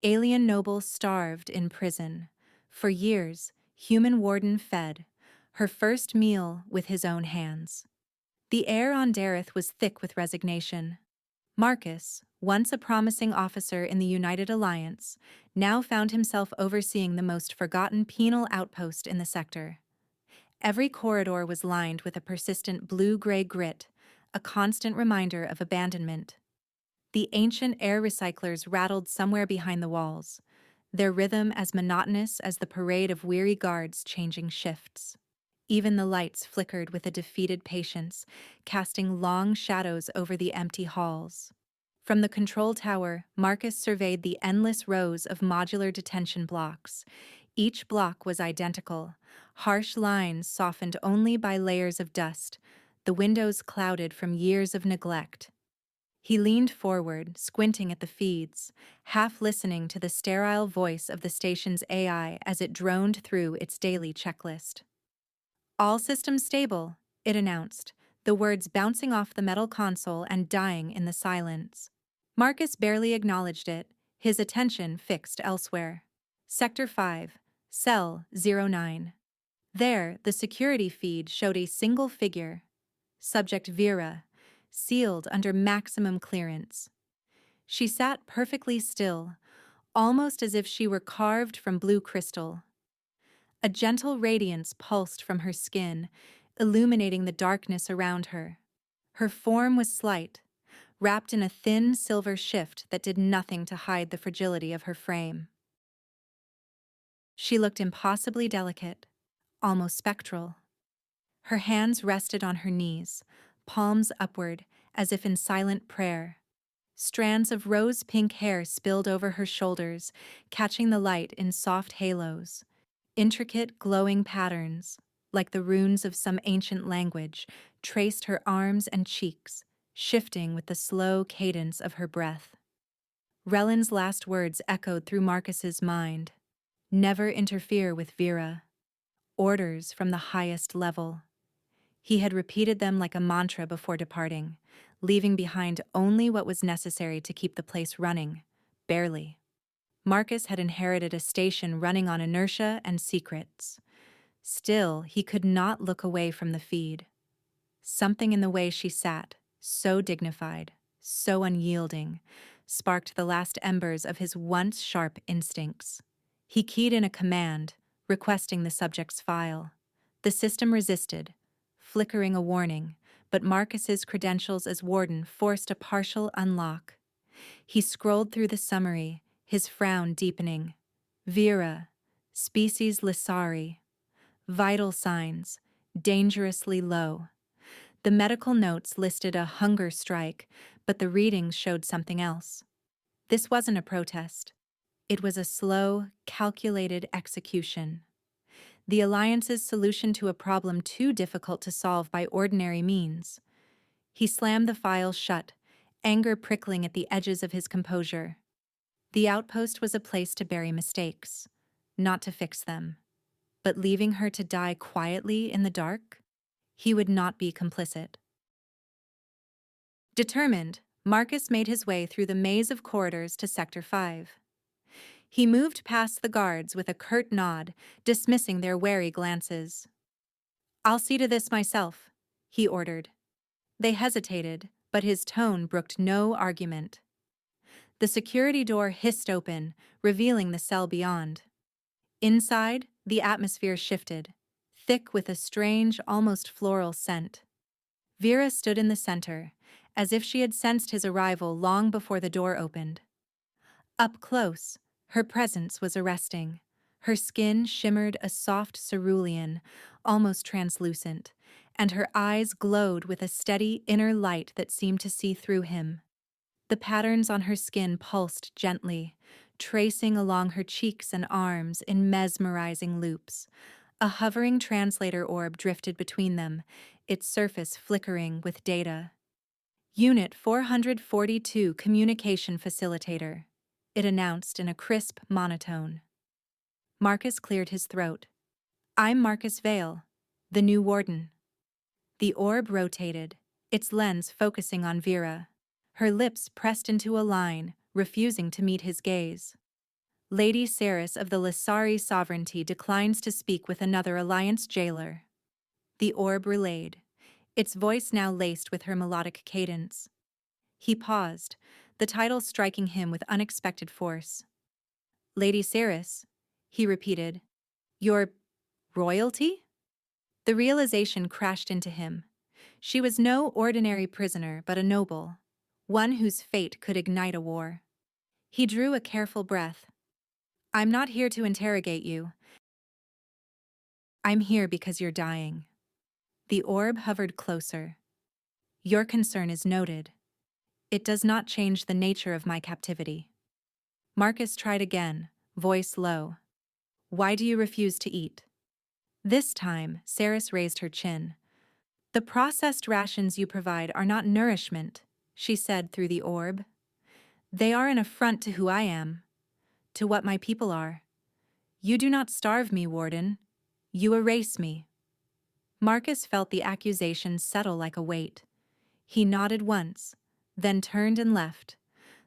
Alien noble starved in prison. For years, human Warden fed, her first meal with his own hands. The air on Dareth was thick with resignation. Marcus, once a promising officer in the United Alliance, now found himself overseeing the most forgotten penal outpost in the sector. Every corridor was lined with a persistent blue-gray grit, a constant reminder of abandonment. The ancient air recyclers rattled somewhere behind the walls, their rhythm as monotonous as the parade of weary guards changing shifts. Even the lights flickered with a defeated patience, casting long shadows over the empty halls. From the control tower, Marcus surveyed the endless rows of modular detention blocks. Each block was identical, harsh lines softened only by layers of dust, the windows clouded from years of neglect. He leaned forward, squinting at the feeds, half listening to the sterile voice of the station's AI as it droned through its daily checklist. "All systems stable," it announced, the words bouncing off the metal console and dying in the silence. Marcus barely acknowledged it, his attention fixed elsewhere. Sector 5, Cell 09. There, the security feed showed a single figure. Subject Vera, sealed under maximum clearance. She sat perfectly still, almost as if she were carved from blue crystal. A gentle radiance pulsed from her skin, illuminating the darkness around her. Her form was slight, wrapped in a thin silver shift that did nothing to hide the fragility of her frame. She looked impossibly delicate, almost spectral. Her hands rested on her knees, palms upward, as if in silent prayer. Strands of rose-pink hair spilled over her shoulders, catching the light in soft halos. Intricate, glowing patterns, like the runes of some ancient language, traced her arms and cheeks, shifting with the slow cadence of her breath. Rellen's last words echoed through Marcus's mind. Never interfere with Vera. Orders from the highest level. He had repeated them like a mantra before departing, leaving behind only what was necessary to keep the place running, barely. Marcus had inherited a station running on inertia and secrets. Still, he could not look away from the feed. Something in the way she sat, so dignified, so unyielding, sparked the last embers of his once sharp instincts. He keyed in a command, requesting the subject's file. The system resisted, flickering a warning, but Marcus's credentials as Warden forced a partial unlock. He scrolled through the summary, his frown deepening. Vera, species Lissari. Vital signs, dangerously low. The medical notes listed a hunger strike, but the readings showed something else. This wasn't a protest. It was a slow, calculated execution. The Alliance's solution to a problem too difficult to solve by ordinary means. He slammed the file shut, anger prickling at the edges of his composure. The outpost was a place to bury mistakes, not to fix them. But leaving her to die quietly in the dark? He would not be complicit. Determined, Marcus made his way through the maze of corridors to Sector 5. He moved past the guards with a curt nod, dismissing their wary glances. "I'll see to this myself," he ordered. They hesitated, but his tone brooked no argument. The security door hissed open, revealing the cell beyond. Inside, the atmosphere shifted, thick with a strange, almost floral scent. Vera stood in the center, as if she had sensed his arrival long before the door opened. Up close, her presence was arresting. Her skin shimmered a soft cerulean, almost translucent, and her eyes glowed with a steady inner light that seemed to see through him. The patterns on her skin pulsed gently, tracing along her cheeks and arms in mesmerizing loops. A hovering translator orb drifted between them, its surface flickering with data. Unit 442 Communication Facilitator, it announced in a crisp monotone. Marcus cleared his throat. "I'm Marcus Vale, the new Warden." The orb rotated, its lens focusing on Vera. Her lips pressed into a line, refusing to meet his gaze. Lady Ceres of the Lissari sovereignty declines to speak with another Alliance jailer. The orb relayed, its voice now laced with her melodic cadence. He paused, the title striking him with unexpected force. Lady Ceres, he repeated. Your royalty? The realization crashed into him. She was no ordinary prisoner, but a noble, one whose fate could ignite a war. He drew a careful breath. I'm not here to interrogate you. I'm here because you're dying. The orb hovered closer. Your concern is noted. It does not change the nature of my captivity. Marcus tried again, voice low. Why do you refuse to eat? This time, Ceres raised her chin. The processed rations you provide are not nourishment, she said through the orb. They are an affront to who I am, to what my people are. You do not starve me, Warden. You erase me. Marcus felt the accusation settle like a weight. He nodded once, then turned and left,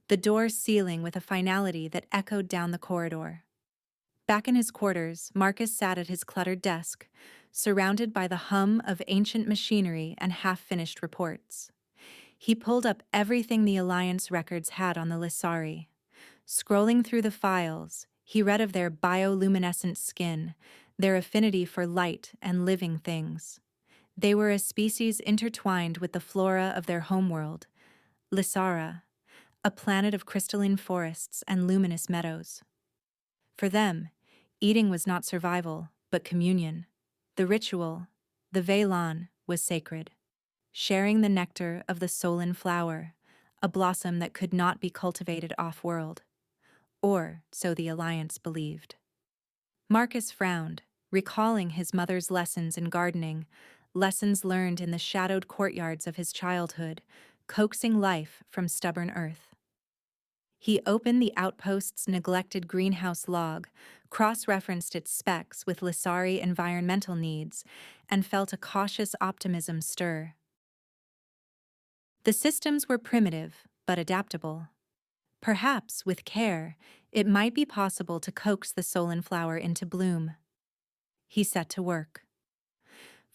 the door sealing with a finality that echoed down the corridor. Back in his quarters, Marcus sat at his cluttered desk, surrounded by the hum of ancient machinery and half-finished reports. He pulled up everything the Alliance records had on the Lissari. Scrolling through the files, he read of their bioluminescent skin, their affinity for light and living things. They were a species intertwined with the flora of their homeworld, Lissara, a planet of crystalline forests and luminous meadows. For them, eating was not survival, but communion. The ritual, the Velan, was sacred. Sharing the nectar of the Solin flower, a blossom that could not be cultivated off-world. Or, so the Alliance believed. Marcus frowned, recalling his mother's lessons in gardening, lessons learned in the shadowed courtyards of his childhood, coaxing life from stubborn earth. He opened the outpost's neglected greenhouse log, cross-referenced its specs with Lissari environmental needs, and felt a cautious optimism stir. The systems were primitive, but adaptable. Perhaps, with care, it might be possible to coax the Solin flower into bloom. He set to work.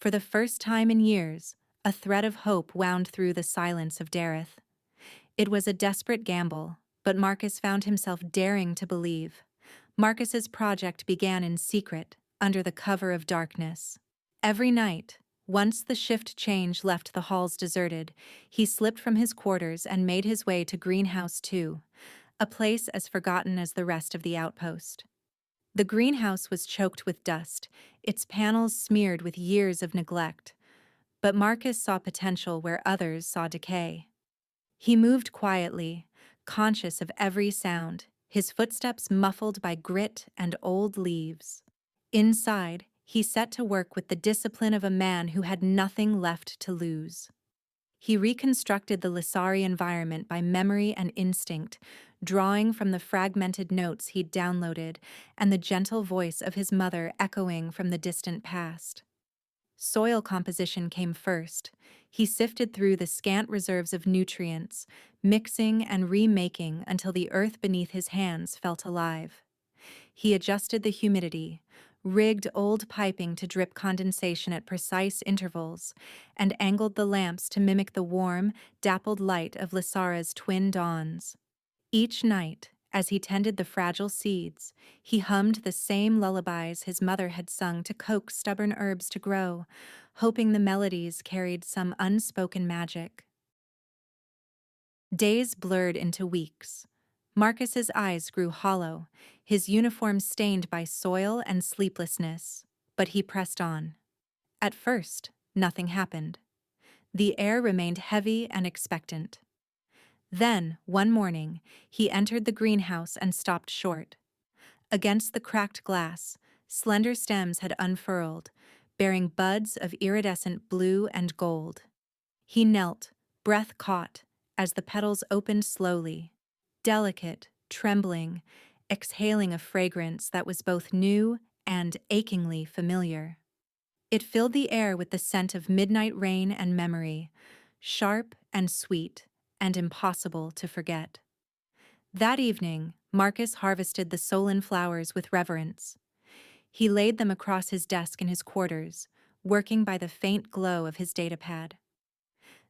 For the first time in years, a thread of hope wound through the silence of Dareth. It was a desperate gamble, but Marcus found himself daring to believe. Marcus's project began in secret, under the cover of darkness. Every night, once the shift change left the halls deserted, he slipped from his quarters and made his way to Greenhouse 2, a place as forgotten as the rest of the outpost. The greenhouse was choked with dust, its panels smeared with years of neglect. But Marcus saw potential where others saw decay. He moved quietly, conscious of every sound, his footsteps muffled by grit and old leaves. Inside, he set to work with the discipline of a man who had nothing left to lose. He reconstructed the Lissari environment by memory and instinct, drawing from the fragmented notes he'd downloaded and the gentle voice of his mother echoing from the distant past. Soil composition came first. He sifted through the scant reserves of nutrients, mixing and remaking until the earth beneath his hands felt alive. He adjusted the humidity, rigged old piping to drip condensation at precise intervals, and angled the lamps to mimic the warm, dappled light of Lissara's twin dawns. Each night, as he tended the fragile seeds, he hummed the same lullabies his mother had sung to coax stubborn herbs to grow, hoping the melodies carried some unspoken magic. Days blurred into weeks. Marcus's eyes grew hollow, his uniform stained by soil and sleeplessness, but he pressed on. At first, nothing happened. The air remained heavy and expectant. Then, one morning, he entered the greenhouse and stopped short. Against the cracked glass, slender stems had unfurled, bearing buds of iridescent blue and gold. He knelt, breath caught, as the petals opened slowly, delicate, trembling, exhaling a fragrance that was both new and achingly familiar. It filled the air with the scent of midnight rain and memory, sharp and sweet, and impossible to forget. That evening, Marcus harvested the Solon flowers with reverence. He laid them across his desk in his quarters, working by the faint glow of his datapad.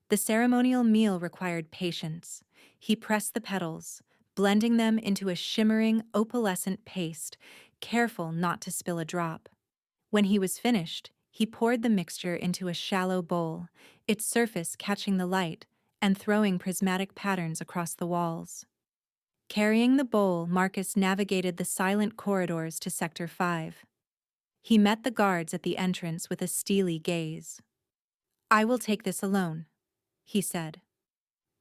The ceremonial meal required patience. He pressed the petals, blending them into a shimmering, opalescent paste, careful not to spill a drop. When he was finished, he poured the mixture into a shallow bowl, its surface catching the light and throwing prismatic patterns across the walls. Carrying the bowl, Marcus navigated the silent corridors to Sector 5. He met the guards at the entrance with a steely gaze. "I will take this alone," he said.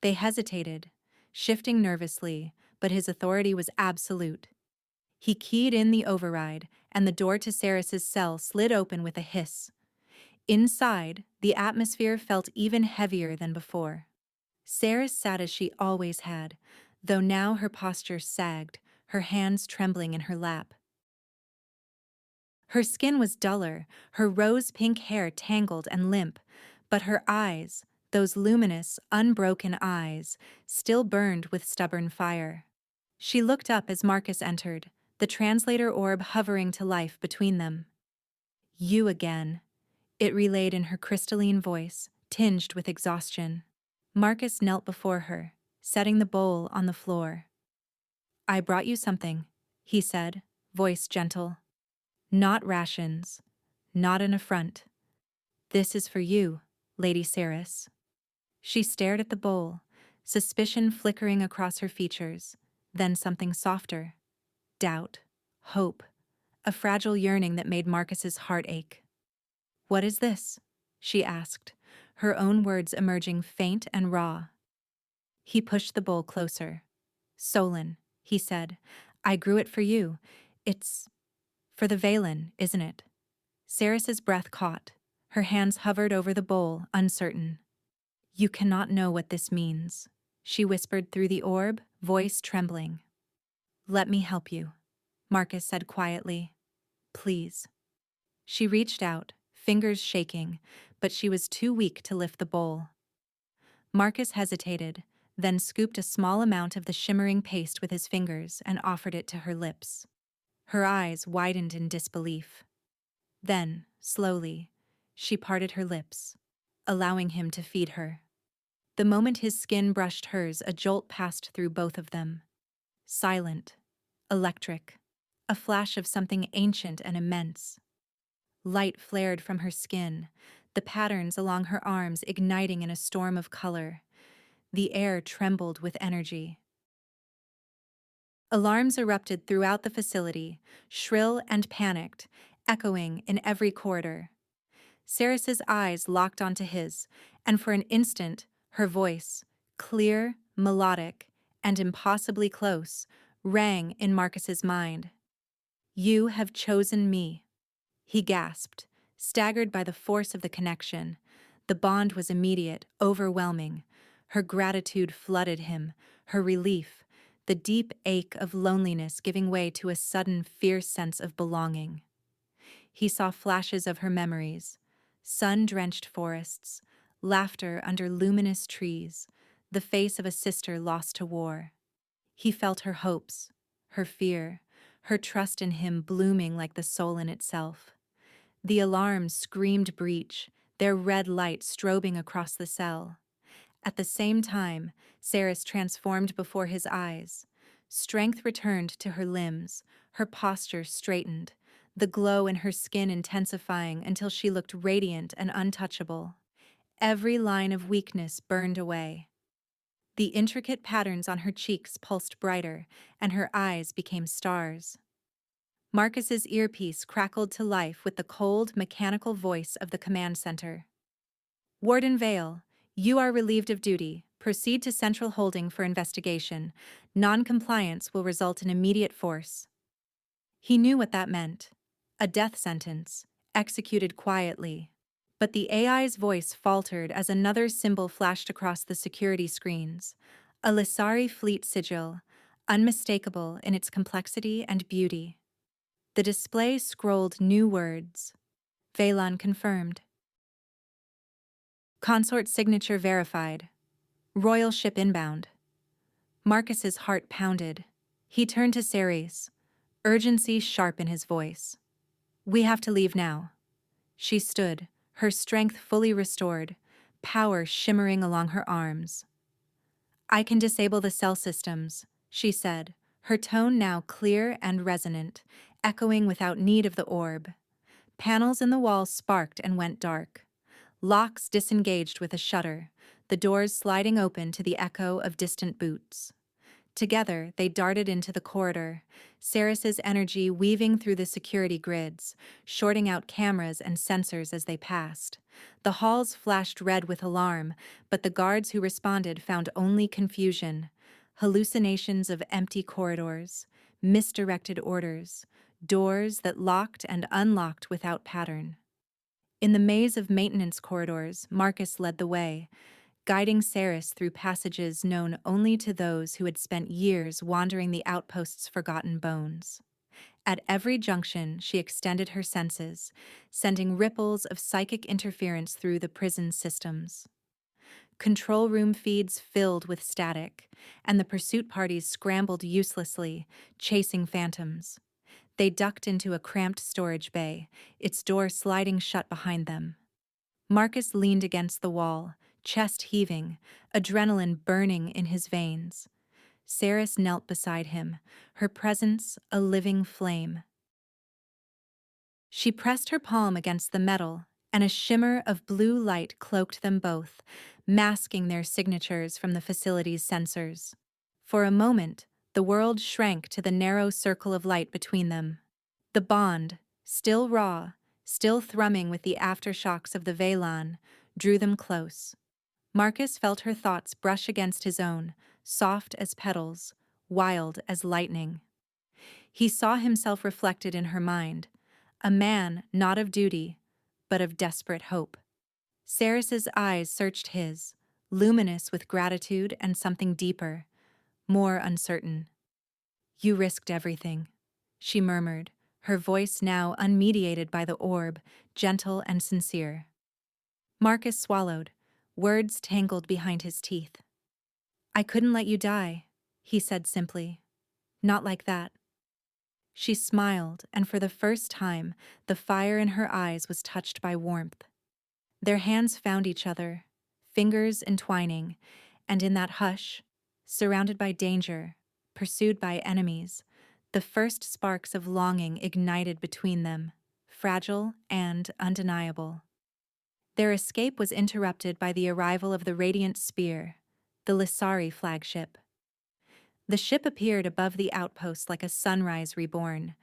They hesitated, shifting nervously, but his authority was absolute. He keyed in the override, and the door to Ceres's cell slid open with a hiss. Inside, the atmosphere felt even heavier than before. Ceres sat as she always had, though now her posture sagged, her hands trembling in her lap. Her skin was duller, her rose-pink hair tangled and limp, but her eyes, those luminous, unbroken eyes, still burned with stubborn fire. She looked up as Marcus entered, the translator orb hovering to life between them. "You again," it relayed in her crystalline voice, tinged with exhaustion. Marcus knelt before her, setting the bowl on the floor. "I brought you something," he said, voice gentle. "Not rations, not an affront. This is for you, Lady Ceres." She stared at the bowl, suspicion flickering across her features, then something softer. Doubt, hope, a fragile yearning that made Marcus's heart ache. "What is this?" she asked, her own words emerging faint and raw. He pushed the bowl closer. "Solon," he said, "I grew it for you. It's for the Valen, isn't it?" Ceres's breath caught. Her hands hovered over the bowl, uncertain. "You cannot know what this means," she whispered through the orb, voice trembling. "Let me help you," Marcus said quietly. "Please." She reached out, fingers shaking, but she was too weak to lift the bowl. Marcus hesitated, then scooped a small amount of the shimmering paste with his fingers and offered it to her lips. Her eyes widened in disbelief. Then, slowly, she parted her lips, allowing him to feed her. The moment his skin brushed hers, a jolt passed through both of them. Silent, electric, a flash of something ancient and immense. Light flared from her skin, the patterns along her arms igniting in a storm of color. The air trembled with energy. Alarms erupted throughout the facility, shrill and panicked, echoing in every corridor. Ceres's eyes locked onto his, and for an instant, her voice, clear, melodic, and impossibly close, rang in Marcus's mind. "You have chosen me," he gasped, staggered by the force of the connection. The bond was immediate, overwhelming. Her gratitude flooded him, her relief, the deep ache of loneliness giving way to a sudden, fierce sense of belonging. He saw flashes of her memories, sun-drenched forests, laughter under luminous trees, the face of a sister lost to war. He felt her hopes, her fear, her trust in him blooming like the soul in itself. The alarms screamed breach, their red light strobing across the cell. At the same time, Ceres transformed before his eyes. Strength returned to her limbs, her posture straightened, the glow in her skin intensifying until she looked radiant and untouchable. Every line of weakness burned away. The intricate patterns on her cheeks pulsed brighter, and her eyes became stars. Marcus's earpiece crackled to life with the cold, mechanical voice of the command center. "Warden Vale, you are relieved of duty. Proceed to Central Holding for investigation. Non-compliance will result in immediate force." He knew what that meant. A death sentence, executed quietly. But the AI's voice faltered as another symbol flashed across the security screens. A Lissari fleet sigil, unmistakable in its complexity and beauty. The display scrolled new words. Valon confirmed. Consort signature verified. Royal ship inbound. Marcus's heart pounded. He turned to Ceres, urgency sharp in his voice. "We have to leave now." She stood, her strength fully restored, power shimmering along her arms. "I can disable the cell systems," she said, her tone now clear and resonant, echoing without need of the orb. Panels in the wall sparked and went dark. Locks disengaged with a shudder, the doors sliding open to the echo of distant boots. Together, they darted into the corridor, Ceres's energy weaving through the security grids, shorting out cameras and sensors as they passed. The halls flashed red with alarm, but the guards who responded found only confusion. Hallucinations of empty corridors, misdirected orders, doors that locked and unlocked without pattern. In the maze of maintenance corridors, Marcus led the way, guiding Ceres through passages known only to those who had spent years wandering the outpost's forgotten bones. At every junction, she extended her senses, sending ripples of psychic interference through the prison systems. Control room feeds filled with static, and the pursuit parties scrambled uselessly, chasing phantoms. They ducked into a cramped storage bay, its door sliding shut behind them. Marcus leaned against the wall, chest heaving, adrenaline burning in his veins. Ceres knelt beside him, her presence a living flame. She pressed her palm against the metal, and a shimmer of blue light cloaked them both, masking their signatures from the facility's sensors. For a moment, the world shrank to the narrow circle of light between them. The bond, still raw, still thrumming with the aftershocks of the Velan, drew them close. Marcus felt her thoughts brush against his own, soft as petals, wild as lightning. He saw himself reflected in her mind, a man not of duty, but of desperate hope. Ceres's eyes searched his, luminous with gratitude and something deeper, more uncertain. "You risked everything," she murmured, her voice now unmediated by the orb, gentle and sincere. Marcus swallowed, words tangled behind his teeth. "I couldn't let you die," he said simply. "Not like that." She smiled, and for the first time, the fire in her eyes was touched by warmth. Their hands found each other, fingers entwining, and in that hush, surrounded by danger, pursued by enemies, the first sparks of longing ignited between them, fragile and undeniable. Their escape was interrupted by the arrival of the Radiant Spear, the Lissari flagship. The ship appeared above the outpost like a sunrise reborn,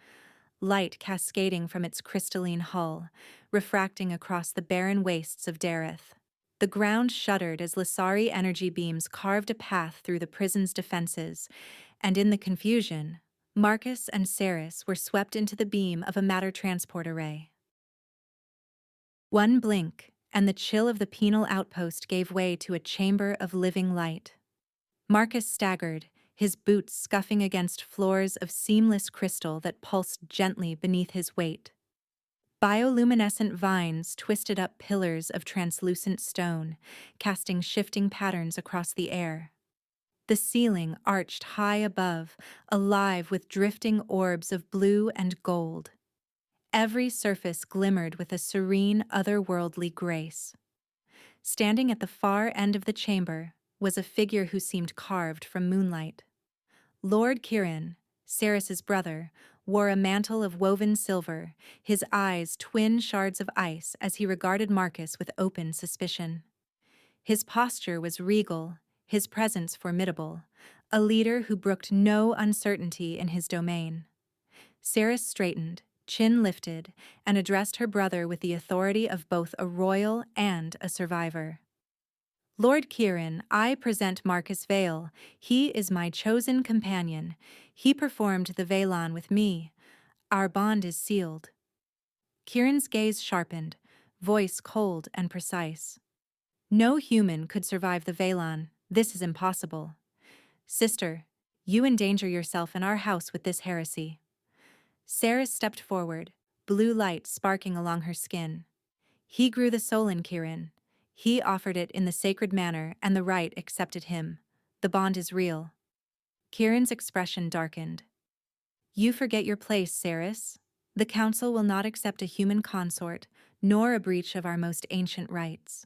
light cascading from its crystalline hull, refracting across the barren wastes of Dareth. The ground shuddered as Lissari energy beams carved a path through the prison's defenses, and in the confusion, Marcus and Ceres were swept into the beam of a matter transport array. One blink, and the chill of the penal outpost gave way to a chamber of living light. Marcus staggered, his boots scuffing against floors of seamless crystal that pulsed gently beneath his weight. Bioluminescent vines twisted up pillars of translucent stone, casting shifting patterns across the air. The ceiling arched high above, alive with drifting orbs of blue and gold. Every surface glimmered with a serene, otherworldly grace. Standing at the far end of the chamber was a figure who seemed carved from moonlight. Lord Kirin, Ceres's brother, wore a mantle of woven silver, his eyes twin shards of ice as he regarded Marcus with open suspicion. His posture was regal, his presence formidable, a leader who brooked no uncertainty in his domain. Ceres straightened, chin lifted, and addressed her brother with the authority of both a royal and a survivor. "Lord Kirin, I present Marcus Vale. He is my chosen companion. He performed the Velan with me. Our bond is sealed." Kirin's gaze sharpened, voice cold and precise. "No human could survive the Velan. This is impossible. Sister, you endanger yourself in our house with this heresy." Ceres stepped forward, blue light sparking along her skin. "He grew the soul in Kirin. He offered it in the sacred manner, and the rite accepted him. The bond is real." Kieran's expression darkened. You forget your place, Saris. The Council will not accept a human consort, nor a breach of our most ancient rights.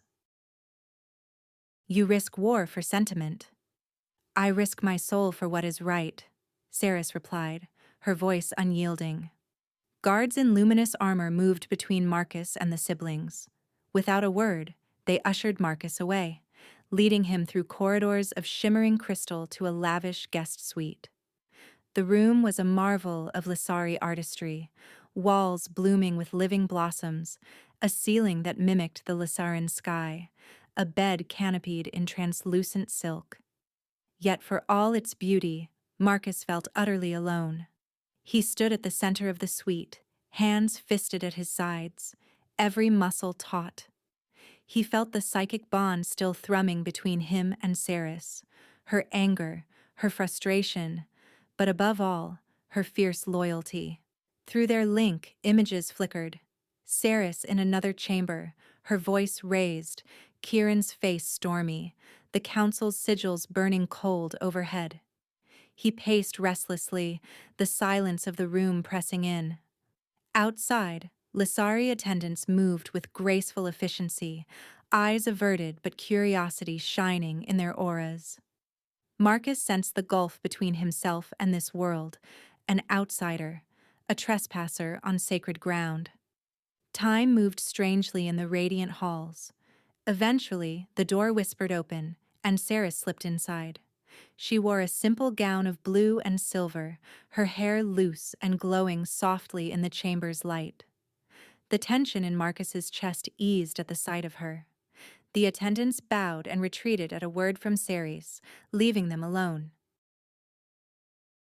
You risk war for sentiment. I risk my soul for what is right, Saris replied, her voice unyielding. Guards in luminous armor moved between Marcus and the siblings. Without a word, they ushered Marcus away, leading him through corridors of shimmering crystal to a lavish guest suite. The room was a marvel of Lissari artistry, walls blooming with living blossoms, a ceiling that mimicked the Lissaran sky, a bed canopied in translucent silk. Yet for all its beauty, Marcus felt utterly alone. He stood at the center of the suite, hands fisted at his sides, every muscle taut. He felt the psychic bond still thrumming between him and Saris, her anger, her frustration, but above all, her fierce loyalty. Through their link, images flickered. Saris in another chamber, her voice raised, Kieran's face stormy, the council's sigils burning cold overhead. He paced restlessly, the silence of the room pressing in. Outside, Lissari attendants moved with graceful efficiency, eyes averted but curiosity shining in their auras. Marcus sensed the gulf between himself and this world, an outsider, a trespasser on sacred ground. Time moved strangely in the radiant halls. Eventually, the door whispered open, and Sarah slipped inside. She wore a simple gown of blue and silver, her hair loose and glowing softly in the chamber's light. The tension in Marcus's chest eased at the sight of her. The attendants bowed and retreated at a word from Ceres, leaving them alone.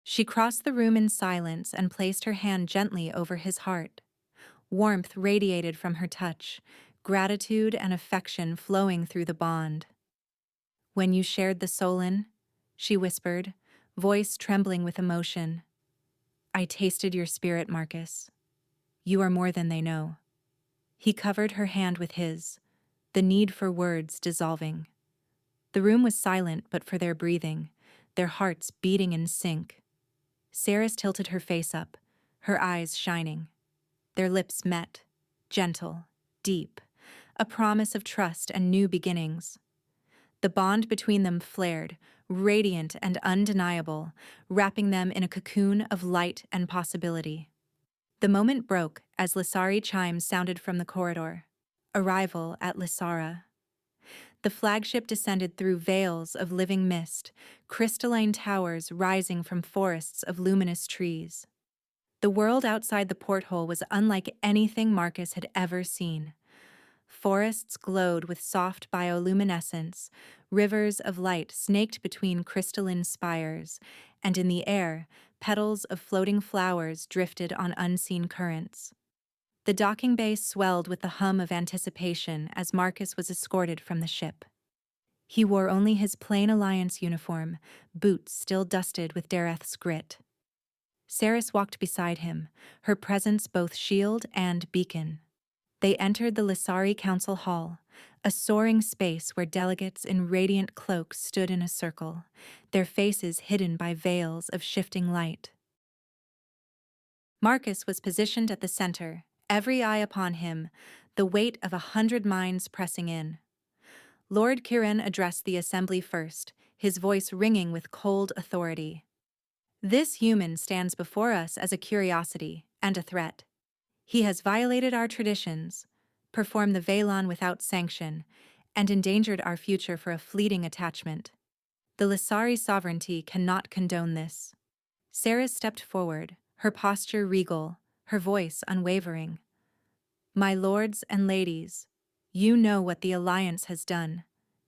She crossed the room in silence and placed her hand gently over his heart. Warmth radiated from her touch, gratitude and affection flowing through the bond. When you shared the Solon, she whispered, voice trembling with emotion, I tasted your spirit, Marcus. You are more than they know. He covered her hand with his, the need for words dissolving. The room was silent but for their breathing, their hearts beating in sync. Saris tilted her face up, her eyes shining. Their lips met, gentle, deep, a promise of trust and new beginnings. The bond between them flared, radiant and undeniable, wrapping them in a cocoon of light and possibility. The moment broke as Lissari chimes sounded from the corridor. Arrival at Lissara. The flagship descended through veils of living mist, crystalline towers rising from forests of luminous trees. The world outside the porthole was unlike anything Marcus had ever seen. Forests glowed with soft bioluminescence, rivers of light snaked between crystalline spires, and in the air, petals of floating flowers drifted on unseen currents. The docking bay swelled with the hum of anticipation as Marcus was escorted from the ship. He wore only his plain Alliance uniform, boots still dusted with Dareth's grit. Saris walked beside him, her presence both shield and beacon. They entered the Lissari Council Hall, a soaring space where delegates in radiant cloaks stood in a circle, their faces hidden by veils of shifting light. Marcus was positioned at the center, every eye upon him, the weight of 100 minds pressing in. Lord Kieran addressed the assembly first, his voice ringing with cold authority. This human stands before us as a curiosity and a threat. He has violated our traditions, performed the Velon without sanction, and endangered our future for a fleeting attachment. The Lissari sovereignty cannot condone this. Sarah stepped forward, her posture regal, her voice unwavering. My lords and ladies, you know what the Alliance has done.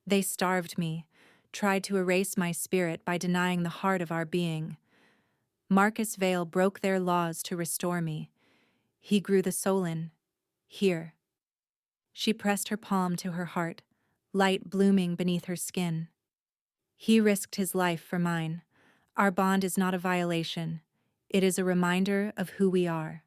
They starved me, tried to erase my spirit by denying the heart of our being. Marcus Vale broke their laws to restore me. He grew the Solon. Here. She pressed her palm to her heart, light blooming beneath her skin. He risked his life for mine. Our bond is not a violation. It is a reminder of who we are.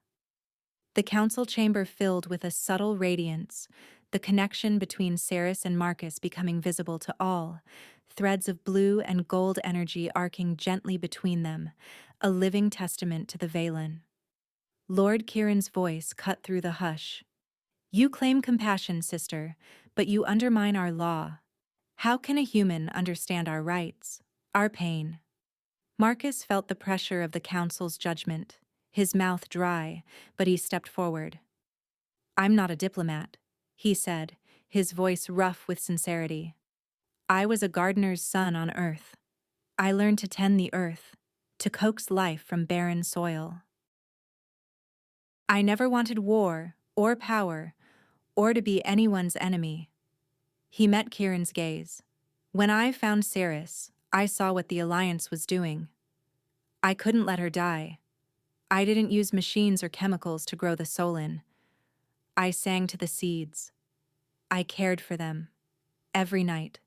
The council chamber filled with a subtle radiance, the connection between Ceres and Marcus becoming visible to all, threads of blue and gold energy arcing gently between them, a living testament to the Valen. Lord Kieran's voice cut through the hush. You claim compassion, sister, but you undermine our law. How can a human understand our rights, our pain? Marcus felt the pressure of the council's judgment, his mouth dry, but he stepped forward. I'm not a diplomat, he said, his voice rough with sincerity. I was a gardener's son on Earth. I learned to tend the earth, to coax life from barren soil. I never wanted war, or power, or to be anyone's enemy. He met Kieran's gaze. When I found Ceres, I saw what the Alliance was doing. I couldn't let her die. I didn't use machines or chemicals to grow the soul in. I sang to the seeds. I cared for them, every night,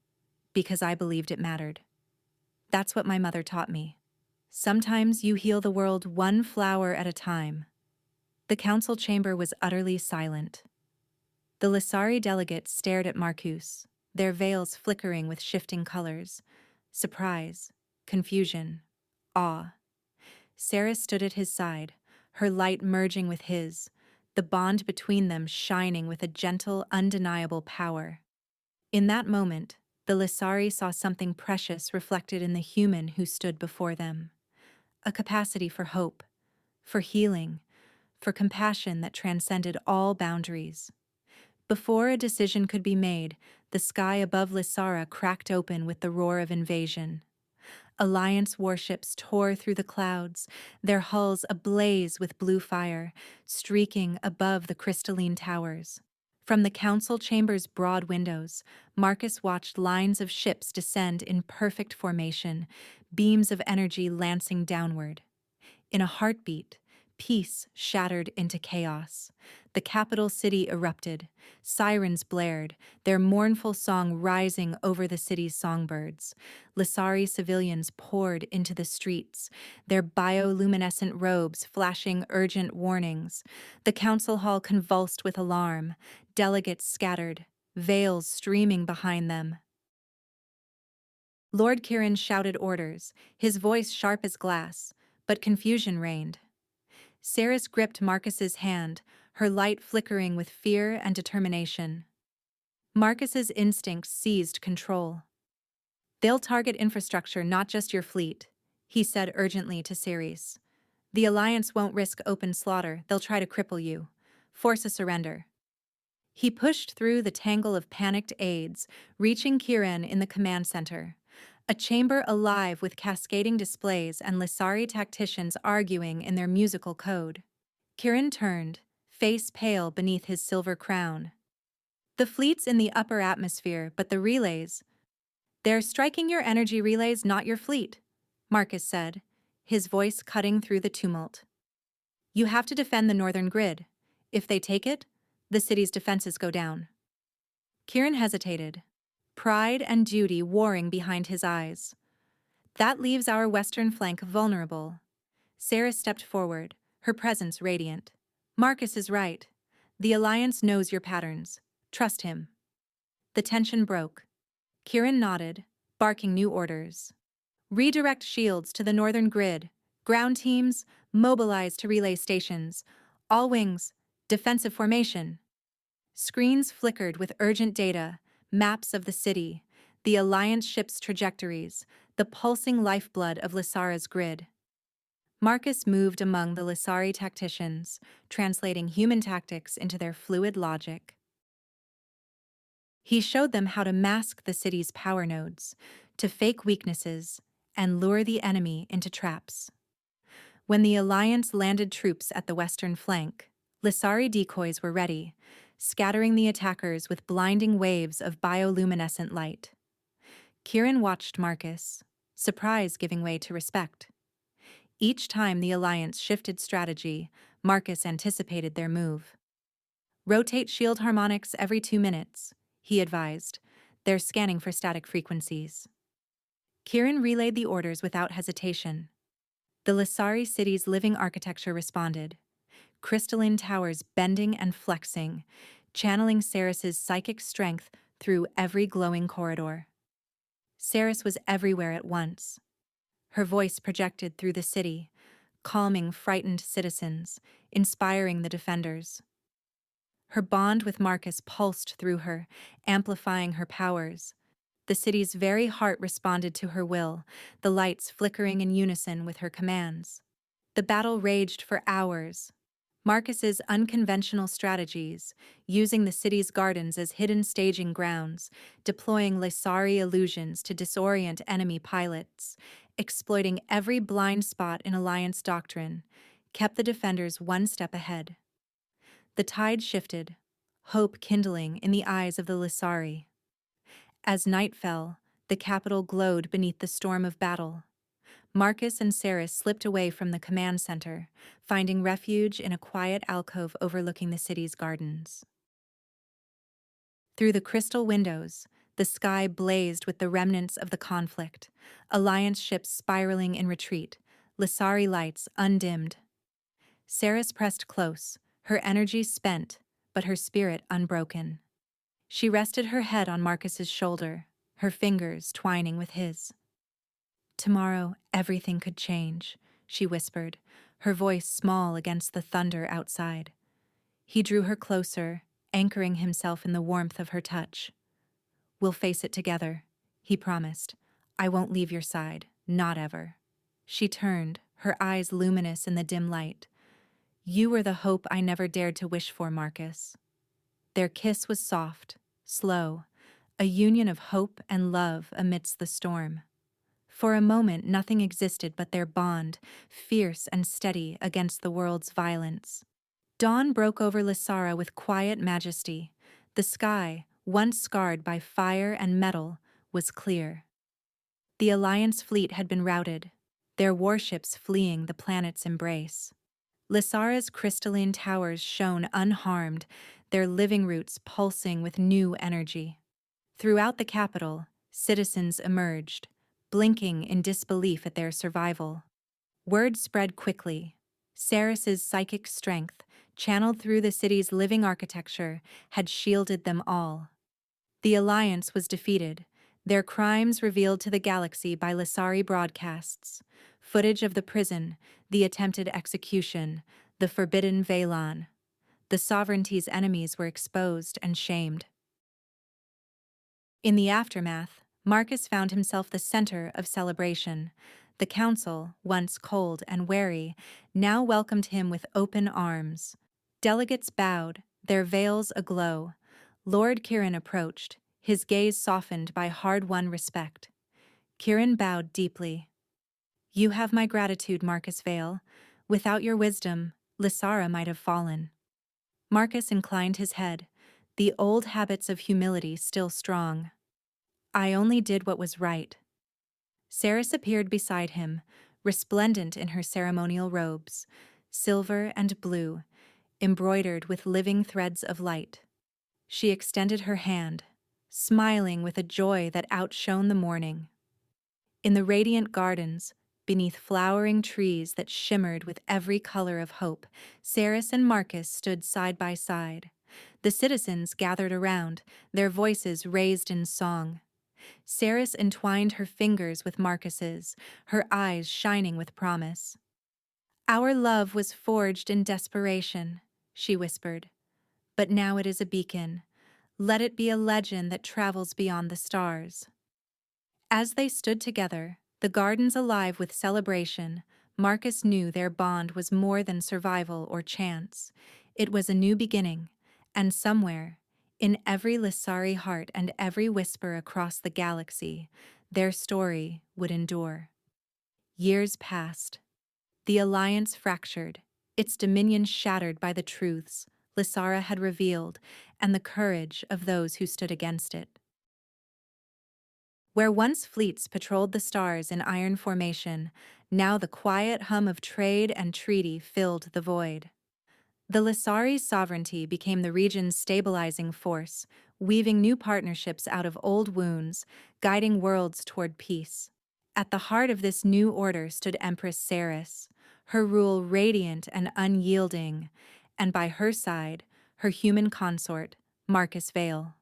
because I believed it mattered. That's what my mother taught me. Sometimes you heal the world one flower at a time. The council chamber was utterly silent. The Lissari delegates stared at Marcus, their veils flickering with shifting colors. Surprise, confusion, awe. Sarah stood at his side, her light merging with his, the bond between them shining with a gentle, undeniable power. In that moment, the Lissari saw something precious reflected in the human who stood before them. A capacity for hope, for healing, for compassion that transcended all boundaries. Before a decision could be made, the sky above Lissara cracked open with the roar of invasion. Alliance warships tore through the clouds, their hulls ablaze with blue fire, streaking above the crystalline towers. From the council chamber's broad windows, Marcus watched lines of ships descend in perfect formation, beams of energy lancing downward. In a heartbeat, peace shattered into chaos. The capital city erupted. Sirens blared, their mournful song rising over the city's songbirds. Lissari civilians poured into the streets, their bioluminescent robes flashing urgent warnings. The council hall convulsed with alarm, delegates scattered, veils streaming behind them. Lord Kieran shouted orders, his voice sharp as glass, but confusion reigned. Ceres gripped Marcus's hand, her light flickering with fear and determination. Marcus's instincts seized control. They'll target infrastructure, not just your fleet, he said urgently to Ceres. The Alliance won't risk open slaughter, they'll try to cripple you. Force a surrender. He pushed through the tangle of panicked aides, reaching Kieran in the command center. A chamber alive with cascading displays and Lissari tacticians arguing in their musical code. Kieran turned, face pale beneath his silver crown. The fleet's in the upper atmosphere, but the relays... They're striking your energy relays, not your fleet, Marcus said, his voice cutting through the tumult. You have to defend the northern grid. If they take it, the city's defenses go down. Kieran hesitated, pride and duty warring behind his eyes. That leaves our western flank vulnerable. Sarah stepped forward, her presence radiant. Marcus is right. The Alliance knows your patterns. Trust him. The tension broke. Kieran nodded, barking new orders. Redirect shields to the northern grid. Ground teams, mobilize to relay stations. All wings, defensive formation. Screens flickered with urgent data, maps of the city, the Alliance ships' trajectories, the pulsing lifeblood of Lissara's grid. Marcus moved among the Lissari tacticians, translating human tactics into their fluid logic. He showed them how to mask the city's power nodes, to fake weaknesses, and lure the enemy into traps. When the Alliance landed troops at the western flank, Lissari decoys were ready, scattering the attackers with blinding waves of bioluminescent light. Kieran watched Marcus, surprise giving way to respect. Each time the Alliance shifted strategy, Marcus anticipated their move. Rotate shield harmonics every 2 minutes, he advised. They're scanning for static frequencies. Kieran relayed the orders without hesitation. The Lissari city's living architecture responded. Crystalline towers bending and flexing, channeling Ceres's psychic strength through every glowing corridor. Ceres was everywhere at once. Her voice projected through the city, calming frightened citizens, inspiring the defenders. Her bond with Marcus pulsed through her, amplifying her powers. The city's very heart responded to her will, the lights flickering in unison with her commands. The battle raged for hours. Marcus's unconventional strategies, using the city's gardens as hidden staging grounds, deploying Lysari illusions to disorient enemy pilots, exploiting every blind spot in Alliance doctrine, kept the defenders one step ahead. The tide shifted, hope kindling in the eyes of the Lysari. As night fell, the capital glowed beneath the storm of battle. Marcus and Ceres slipped away from the command center, finding refuge in a quiet alcove overlooking the city's gardens. Through the crystal windows, the sky blazed with the remnants of the conflict, Alliance ships spiraling in retreat, Lysari lights undimmed. Ceres pressed close, her energy spent, but her spirit unbroken. She rested her head on Marcus's shoulder, her fingers twining with his. "Tomorrow, everything could change," she whispered, her voice small against the thunder outside. He drew her closer, anchoring himself in the warmth of her touch. "We'll face it together," he promised. "I won't leave your side, not ever." She turned, her eyes luminous in the dim light. "You were the hope I never dared to wish for, Marcus." Their kiss was soft, slow, a union of hope and love amidst the storm. For a moment, nothing existed but their bond, fierce and steady against the world's violence. Dawn broke over Lysara with quiet majesty. The sky, once scarred by fire and metal, was clear. The Alliance fleet had been routed, their warships fleeing the planet's embrace. Lysara's crystalline towers shone unharmed, their living roots pulsing with new energy. Throughout the capital, citizens emerged, blinking in disbelief at their survival. Word spread quickly. Ceres's psychic strength, channeled through the city's living architecture, had shielded them all. The Alliance was defeated, their crimes revealed to the galaxy by Lysari broadcasts. Footage of the prison, the attempted execution, the forbidden Velan. The sovereignty's enemies were exposed and shamed. In the aftermath, Marcus found himself the center of celebration. The council, once cold and wary, now welcomed him with open arms. Delegates bowed, their veils aglow. Lord Kirin approached, his gaze softened by hard-won respect. Kirin bowed deeply. "You have my gratitude, Marcus Vale. Without your wisdom, Lysara might have fallen." Marcus inclined his head, the old habits of humility still strong. "I only did what was right." Ceres appeared beside him, resplendent in her ceremonial robes, silver and blue, embroidered with living threads of light. She extended her hand, smiling with a joy that outshone the morning. In the radiant gardens, beneath flowering trees that shimmered with every color of hope, Ceres and Marcus stood side by side. The citizens gathered around, their voices raised in song. Ceres entwined her fingers with Marcus's, her eyes shining with promise. "Our love was forged in desperation," she whispered. "But now it is a beacon. Let it be a legend that travels beyond the stars." As they stood together, the gardens alive with celebration, Marcus knew their bond was more than survival or chance. It was a new beginning, and somewhere, in every Lysari heart and every whisper across the galaxy, their story would endure. Years passed. The Alliance fractured, its dominion shattered by the truths Lysara had revealed and the courage of those who stood against it. Where once fleets patrolled the stars in iron formation, now the quiet hum of trade and treaty filled the void. The Lysari's sovereignty became the region's stabilizing force, weaving new partnerships out of old wounds, guiding worlds toward peace. At the heart of this new order stood Empress Ceres, her rule radiant and unyielding, and by her side, her human consort, Marcus Vale.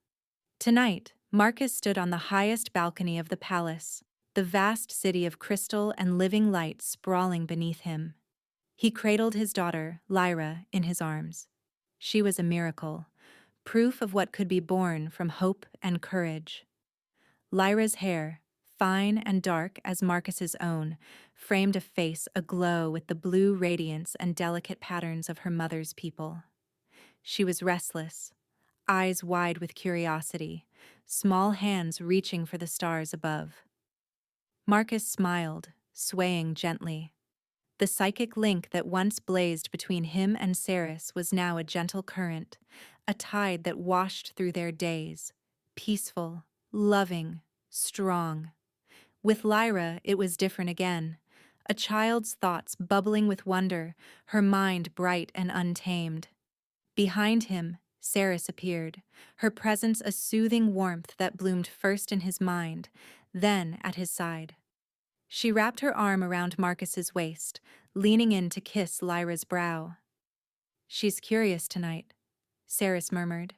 Tonight, Marcus stood on the highest balcony of the palace, the vast city of crystal and living light sprawling beneath him. He cradled his daughter, Lyra, in his arms. She was a miracle, proof of what could be born from hope and courage. Lyra's hair, fine and dark as Marcus's own, framed a face aglow with the blue radiance and delicate patterns of her mother's people. She was restless, eyes wide with curiosity, small hands reaching for the stars above. Marcus smiled, swaying gently. The psychic link that once blazed between him and Ceres was now a gentle current, a tide that washed through their days, peaceful, loving, strong. With Lyra, it was different again. A child's thoughts bubbling with wonder, her mind bright and untamed. Behind him, Ceres appeared, her presence a soothing warmth that bloomed first in his mind, then at his side. She wrapped her arm around Marcus's waist, leaning in to kiss Lyra's brow. "She's curious tonight," Ceres murmured,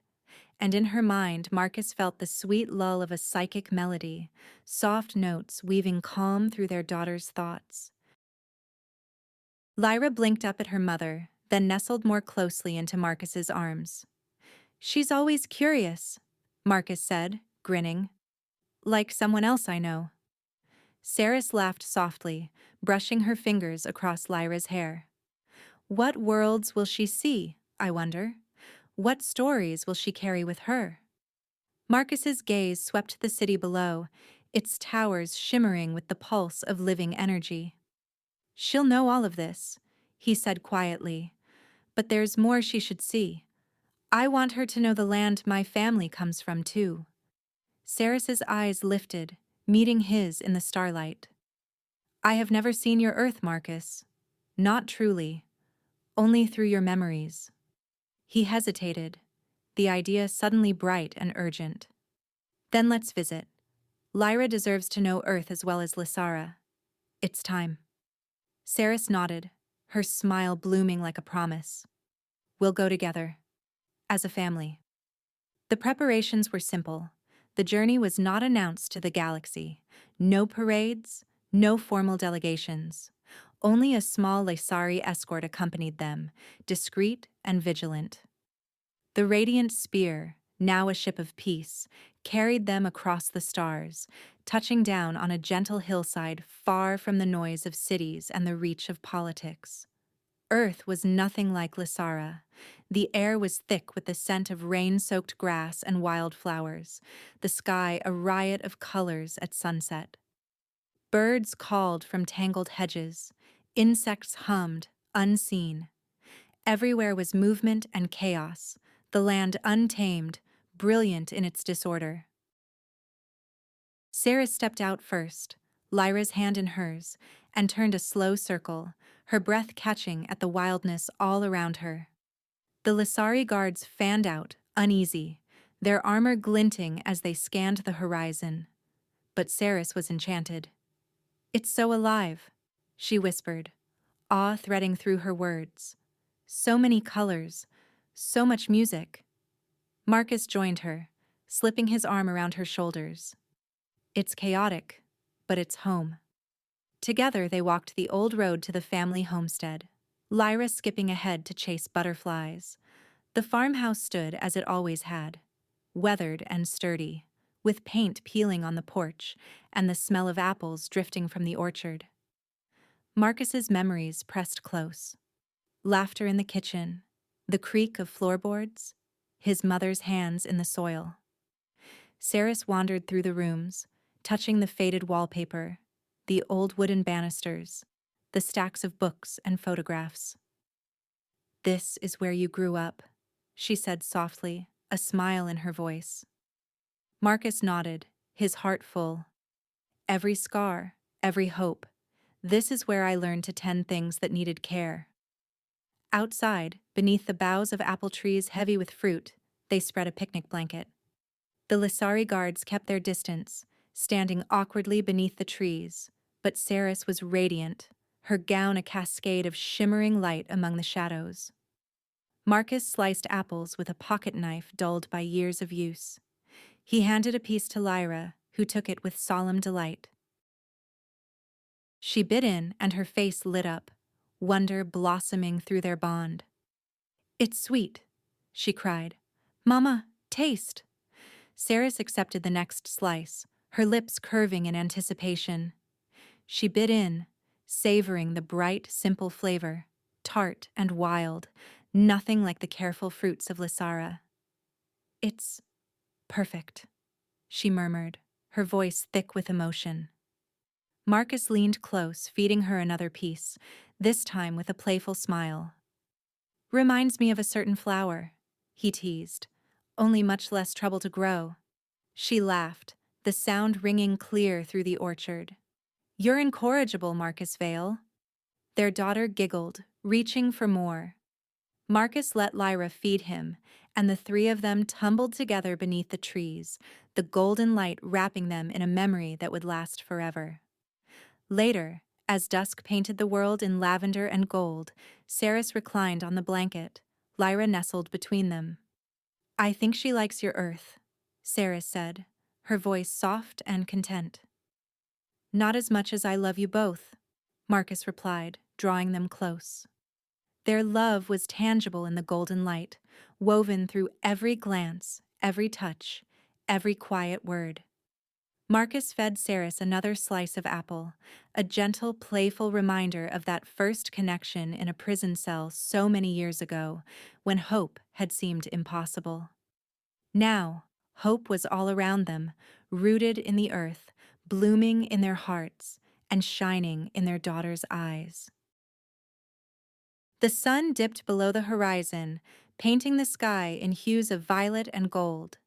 and in her mind Marcus felt the sweet lull of a psychic melody, soft notes weaving calm through their daughter's thoughts. Lyra blinked up at her mother, then nestled more closely into Marcus's arms. "She's always curious," Marcus said, grinning. "Like someone else I know." Ceres laughed softly, brushing her fingers across Lyra's hair. "What worlds will she see, I wonder? What stories will she carry with her?" Marcus's gaze swept the city below, its towers shimmering with the pulse of living energy. "She'll know all of this," he said quietly, "but there's more she should see. I want her to know the land my family comes from, too." Ceres's eyes lifted, meeting his in the starlight. "I have never seen your Earth, Marcus. Not truly. Only through your memories." He hesitated, the idea suddenly bright and urgent. "Then let's visit. Lyra deserves to know Earth as well as Lysara. It's time." Ceres nodded, her smile blooming like a promise. "We'll go together. As a family." The preparations were simple. The journey was not announced to the galaxy. No parades, no formal delegations. Only a small Lysari escort accompanied them, discreet and vigilant. The radiant spear, now a ship of peace, carried them across the stars, touching down on a gentle hillside far from the noise of cities and the reach of politics. Earth was nothing like Lysara. The air was thick with the scent of rain-soaked grass and wildflowers, the sky a riot of colors at sunset. Birds called from tangled hedges, insects hummed, unseen. Everywhere was movement and chaos, the land untamed, brilliant in its disorder. Ceres stepped out first, Lyra's hand in hers, and turned a slow circle, her breath catching at the wildness all around her. The Lysari guards fanned out, uneasy, their armor glinting as they scanned the horizon. But Ceres was enchanted. "It's so alive," she whispered, awe threading through her words. "So many colors, so much music." Marcus joined her, slipping his arm around her shoulders. "It's chaotic, but it's home." Together they walked the old road to the family homestead, Lyra skipping ahead to chase butterflies. The farmhouse stood as it always had, weathered and sturdy, with paint peeling on the porch and the smell of apples drifting from the orchard. Marcus's memories pressed close. Laughter in the kitchen, the creak of floorboards, his mother's hands in the soil. Ceres wandered through the rooms, touching the faded wallpaper, the old wooden banisters, the stacks of books and photographs. "This is where you grew up," she said softly, a smile in her voice. Marcus nodded, his heart full. "Every scar, every hope. This is where I learned to tend things that needed care." Outside, beneath the boughs of apple trees heavy with fruit, they spread a picnic blanket. The Lysari guards kept their distance, standing awkwardly beneath the trees, but Ceres was radiant, her gown a cascade of shimmering light among the shadows. Marcus sliced apples with a pocket knife dulled by years of use. He handed a piece to Lyra, who took it with solemn delight. She bit in, and her face lit up, wonder blossoming through their bond. "It's sweet," she cried. "Mama, taste." Saris accepted the next slice, her lips curving in anticipation. She bit in, savoring the bright, simple flavor, tart and wild, nothing like the careful fruits of Lysara. "It's perfect," she murmured, her voice thick with emotion. Marcus leaned close, feeding her another piece, this time with a playful smile. "Reminds me of a certain flower," he teased, "only much less trouble to grow." She laughed, the sound ringing clear through the orchard. "You're incorrigible, Marcus Vale." Their daughter giggled, reaching for more. Marcus let Lyra feed him, and the three of them tumbled together beneath the trees, the golden light wrapping them in a memory that would last forever. Later, as dusk painted the world in lavender and gold, Saris reclined on the blanket, Lyra nestled between them. "I think she likes your earth," Saris said, her voice soft and content. "Not as much as I love you both," Marcus replied, drawing them close. Their love was tangible in the golden light, woven through every glance, every touch, every quiet word. Marcus fed Saris another slice of apple, a gentle, playful reminder of that first connection in a prison cell so many years ago, when hope had seemed impossible. Now, hope was all around them, rooted in the earth, blooming in their hearts, and shining in their daughter's eyes. The sun dipped below the horizon, painting the sky in hues of violet and gold.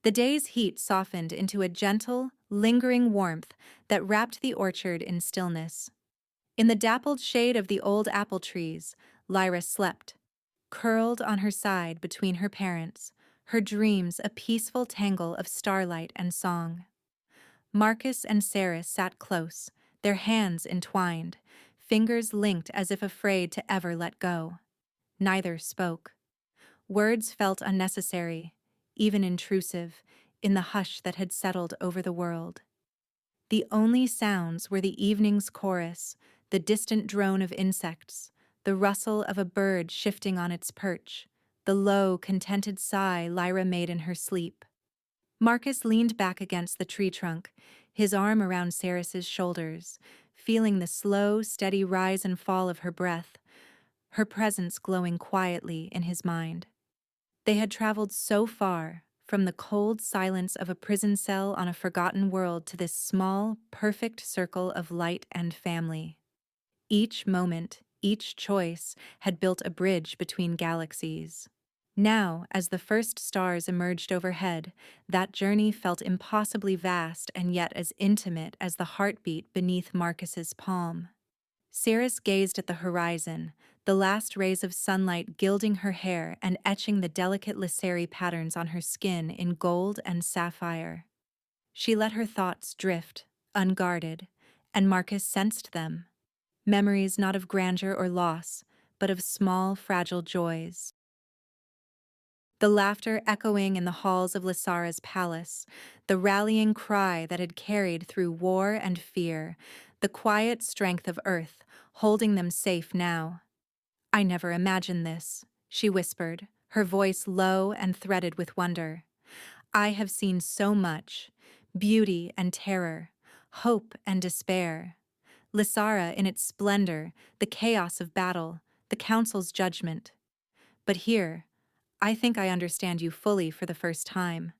The day's heat softened into a gentle, lingering warmth that wrapped the orchard in stillness. In the dappled shade of the old apple trees, Lyra slept, curled on her side between her parents, her dreams a peaceful tangle of starlight and song. Marcus and Saris sat close, their hands entwined, fingers linked as if afraid to ever let go. Neither spoke. Words felt unnecessary, even intrusive, in the hush that had settled over the world. The only sounds were the evening's chorus, the distant drone of insects, the rustle of a bird shifting on its perch, the low, contented sigh Lyra made in her sleep. Marcus leaned back against the tree trunk, his arm around Saris's shoulders, feeling the slow, steady rise and fall of her breath, her presence glowing quietly in his mind. They had traveled so far, from the cold silence of a prison cell on a forgotten world to this small, perfect circle of light and family. Each moment, each choice, had built a bridge between galaxies. Now, as the first stars emerged overhead, that journey felt impossibly vast and yet as intimate as the heartbeat beneath Marcus's palm. Saris gazed at the horizon, the last rays of sunlight gilding her hair and etching the delicate Lysari patterns on her skin in gold and sapphire. She let her thoughts drift, unguarded, and Marcus sensed them. Memories not of grandeur or loss, but of small, fragile joys. The laughter echoing in the halls of Lysara's palace, the rallying cry that had carried through war and fear, the quiet strength of Earth, holding them safe now. "I never imagined this," she whispered, her voice low and threaded with wonder. "I have seen so much, beauty and terror, hope and despair. Lysara in its splendor, the chaos of battle, the council's judgment. But here, I think I understand you fully for the first time."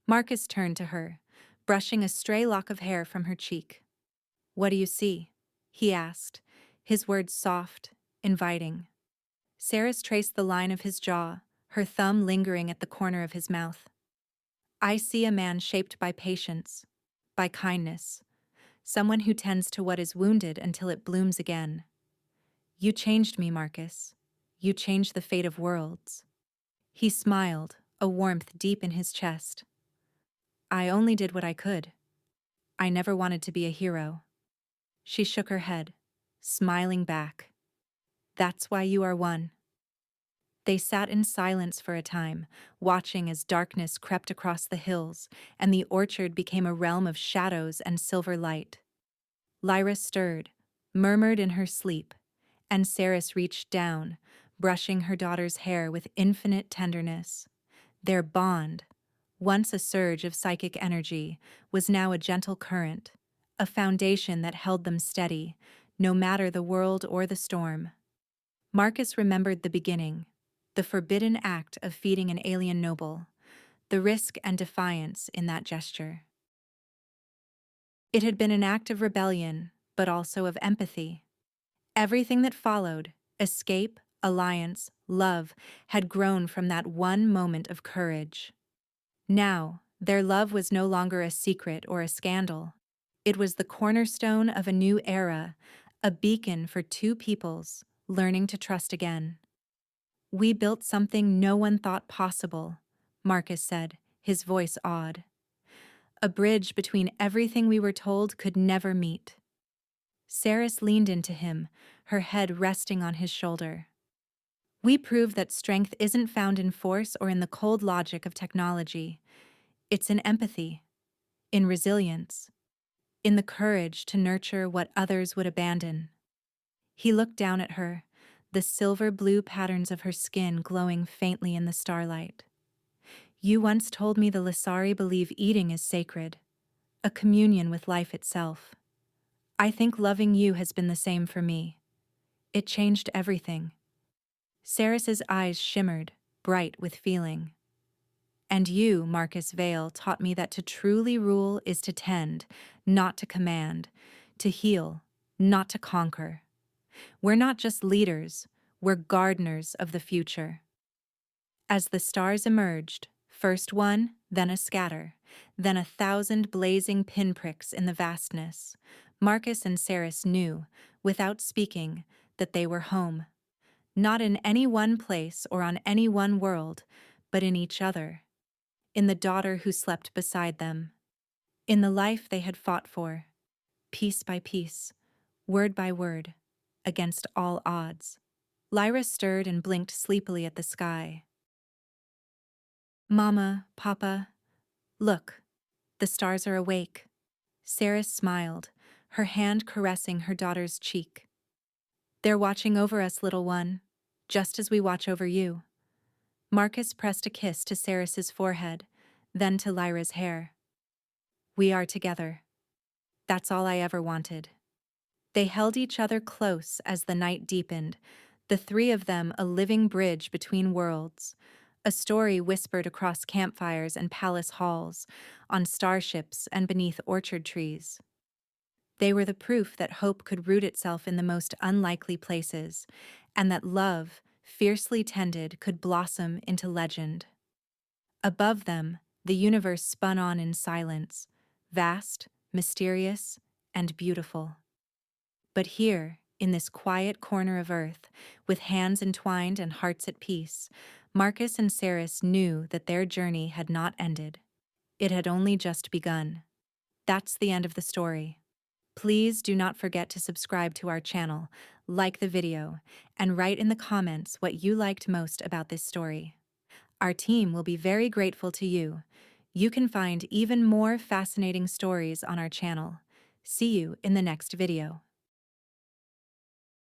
Marcus turned to her, brushing a stray lock of hair from her cheek. "What do you see?" he asked, his words soft, inviting. Saris traced the line of his jaw, her thumb lingering at the corner of his mouth. "I see a man shaped by patience, by kindness, someone who tends to what is wounded until it blooms again. You changed me, Marcus. You changed the fate of worlds." He smiled, a warmth deep in his chest. "I only did what I could. I never wanted to be a hero." She shook her head, smiling back. "That's why you are one." They sat in silence for a time, watching as darkness crept across the hills, and the orchard became a realm of shadows and silver light. Lyra stirred, murmured in her sleep, and Ceres reached down, brushing her daughter's hair with infinite tenderness. Their bond, once a surge of psychic energy, was now a gentle current, a foundation that held them steady, no matter the world or the storm. Marcus remembered the beginning, the forbidden act of feeding an alien noble, the risk and defiance in that gesture. It had been an act of rebellion, but also of empathy. Everything that followed, escape, alliance, love, had grown from that one moment of courage. Now, their love was no longer a secret or a scandal. It was the cornerstone of a new era, a beacon for two peoples learning to trust again. "We built something no one thought possible," Marcus said, his voice awed. "A bridge between everything we were told could never meet." Ceres leaned into him, her head resting on his shoulder. "We proved that strength isn't found in force or in the cold logic of technology. It's in empathy, in resilience, in the courage to nurture what others would abandon." He looked down at her, the silver-blue patterns of her skin glowing faintly in the starlight. "You once told me the Lissari believe eating is sacred, a communion with life itself. I think loving you has been the same for me. It changed everything." Ceres's eyes shimmered, bright with feeling. "And you, Marcus Vale, taught me that to truly rule is to tend, not to command, to heal, not to conquer. We're not just leaders, we're gardeners of the future." As the stars emerged, first one, then a scatter, then 1,000 blazing pinpricks in the vastness, Marcus and Ceres knew, without speaking, that they were home. Not in any one place or on any one world, but in each other. In the daughter who slept beside them. In the life they had fought for. Piece by piece, word by word, against all odds. Lyra stirred and blinked sleepily at the sky. "Mama, Papa, look, the stars are awake." Ceres smiled, her hand caressing her daughter's cheek. "They're watching over us, little one, just as we watch over you." Marcus pressed a kiss to Ceres's forehead, then to Lyra's hair. "We are together. That's all I ever wanted." They held each other close as the night deepened, the three of them a living bridge between worlds, a story whispered across campfires and palace halls, on starships and beneath orchard trees. They were the proof that hope could root itself in the most unlikely places, and that love, fiercely tended, could blossom into legend. Above them, the universe spun on in silence, vast, mysterious, and beautiful. But here, in this quiet corner of Earth, with hands entwined and hearts at peace, Marcus and Ceres knew that their journey had not ended. It had only just begun. That's the end of the story. Please do not forget to subscribe to our channel, like the video, and write in the comments what you liked most about this story. Our team will be very grateful to you. You can find even more fascinating stories on our channel. See you in the next video.